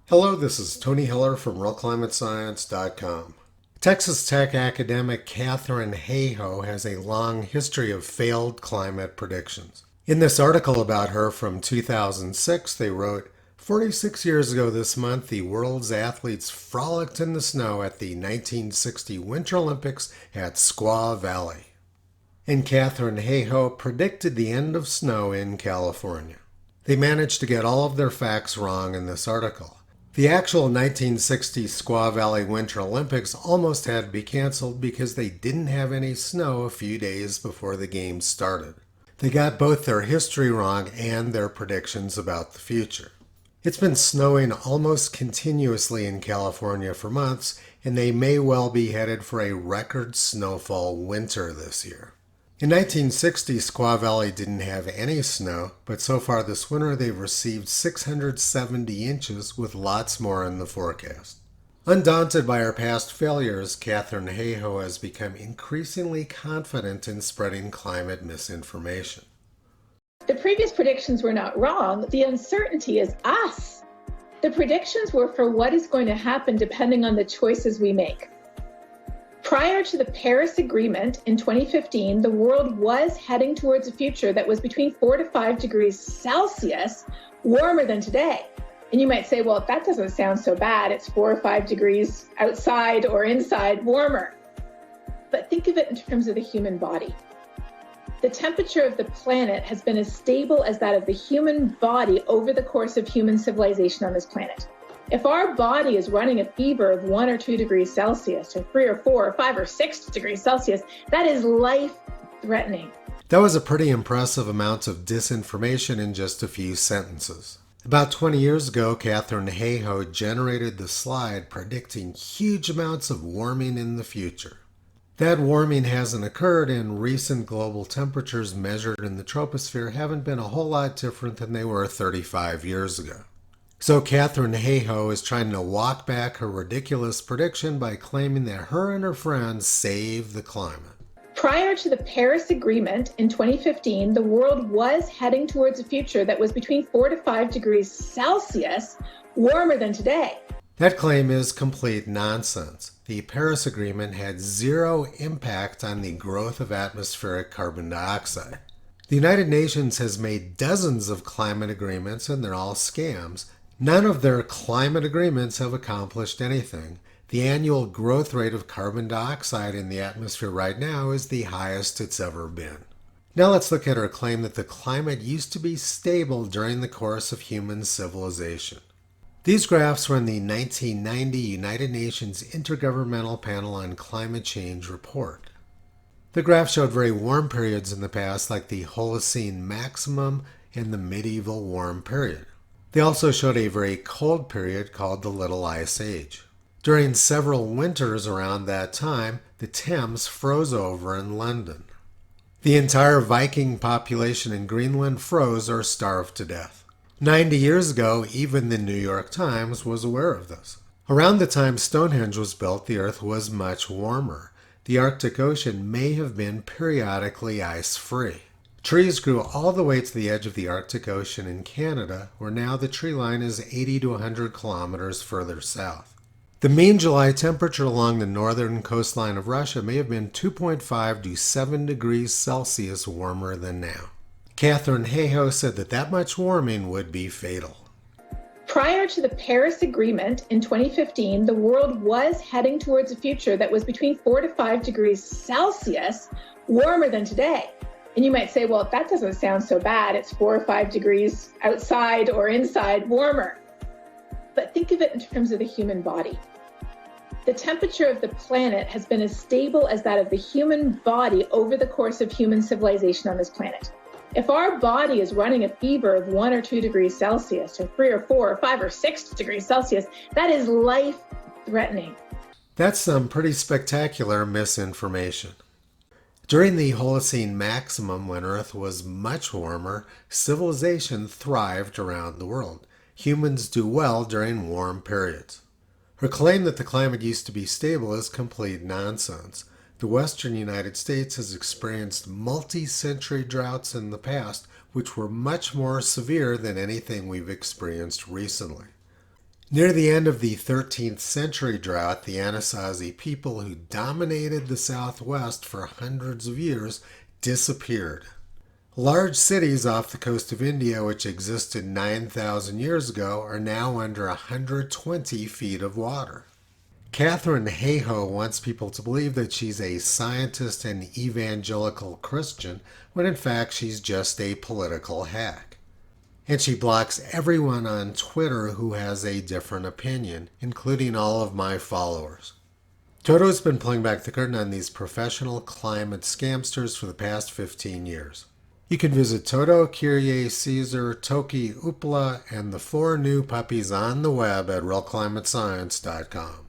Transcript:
Hello, this is Tony Hiller from RealClimateScience.com. Texas Tech academic Katharine Hayhoe has a long history of failed climate predictions. In this article about her from 2006, they wrote, 46 years ago this month, the world's athletes frolicked in the snow at the 1960 Winter Olympics at Squaw Valley. And Katharine Hayhoe predicted the end of snow in California. They managed to get all of their facts wrong in this article. The actual 1960 Squaw Valley Winter Olympics almost had to be canceled because they didn't have any snow a few days before the games started. They got both their history wrong and their predictions about the future. It's been snowing almost continuously in California for months, and they may well be headed for a record snowfall winter this year. In 1960, Squaw Valley didn't have any snow, but so far this winter they've received 670 inches with lots more in the forecast. Undaunted by her past failures, Katharine Hayhoe has become increasingly confident in spreading climate misinformation. The previous predictions were not wrong. The uncertainty is us. The predictions were for what is going to happen depending on the choices we make. Prior to the Paris Agreement in 2015, the world was heading towards a future that was between 4 to 5 degrees Celsius warmer than today. And you might say, well, that doesn't sound so bad. It's 4 or 5 degrees outside or inside warmer. But think of it in terms of the human body. The temperature of the planet has been as stable as that of the human body over the course of human civilization on this planet. If our body is running a fever of 1 or 2 degrees Celsius, or 3 or 4 or 5 or 6 degrees Celsius, that is life-threatening. That was a pretty impressive amount of disinformation in just a few sentences. About 20 years ago, Katharine Hayhoe generated the slide predicting huge amounts of warming in the future. That warming hasn't occurred, and recent global temperatures measured in the troposphere haven't been a whole lot different than they were 35 years ago. So Katharine Hayhoe is trying to walk back her ridiculous prediction by claiming that her and her friends saved the climate. Prior to the Paris Agreement in 2015, the world was heading towards a future that was between 4 to 5 degrees Celsius warmer than today. That claim is complete nonsense. The Paris Agreement had zero impact on the growth of atmospheric carbon dioxide. The United Nations has made dozens of climate agreements, and they're all scams. None of their climate agreements have accomplished anything. The annual growth rate of carbon dioxide in the atmosphere right now is the highest it's ever been. Now let's look at her claim that the climate used to be stable during the course of human civilization. These graphs were in the 1990 United Nations Intergovernmental Panel on Climate Change report. The graph showed very warm periods in the past, like the Holocene maximum and the medieval warm period. They also showed a very cold period called the Little Ice Age. During several winters around that time, the Thames froze over in London. The entire Viking population in Greenland froze or starved to death. 90 years ago, even the New York Times was aware of this. Around the time Stonehenge was built, the Earth was much warmer. The Arctic Ocean may have been periodically ice-free. Trees grew all the way to the edge of the Arctic Ocean in Canada, where now the tree line is 80 to 100 kilometers further south. The mean July temperature along the northern coastline of Russia may have been 2.5 to 7 degrees Celsius warmer than now. Katharine Hayhoe said that much warming would be fatal. Prior to the Paris Agreement in 2015, the world was heading towards a future that was between 4 to 5 degrees Celsius warmer than today. And you might say, well, that doesn't sound so bad. It's 4 or 5 degrees outside or inside warmer. But think of it in terms of the human body. The temperature of the planet has been as stable as that of the human body over the course of human civilization on this planet. If our body is running a fever of 1 or 2 degrees Celsius, or 3 or 4 or 5 or 6 degrees Celsius, that is life-threatening. That's some pretty spectacular misinformation. During the Holocene maximum, when Earth was much warmer, civilization thrived around the world. Humans do well during warm periods. Her claim that the climate used to be stable is complete nonsense. The western United States has experienced multi-century droughts in the past, which were much more severe than anything we've experienced recently. Near the end of the 13th century drought, the Anasazi people who dominated the Southwest for hundreds of years disappeared. Large cities off the coast of India, which existed 9,000 years ago, are now under 120 feet of water. Katharine Hayhoe wants people to believe that she's a scientist and evangelical Christian, when in fact she's just a political hack. And she blocks everyone on Twitter who has a different opinion, including all of my followers. Toto's been pulling back the curtain on these professional climate scamsters for the past 15 years. You can visit Toto, Kyrie, Caesar, Toki, Upla, and the 4 new puppies on the web at realclimatescience.com.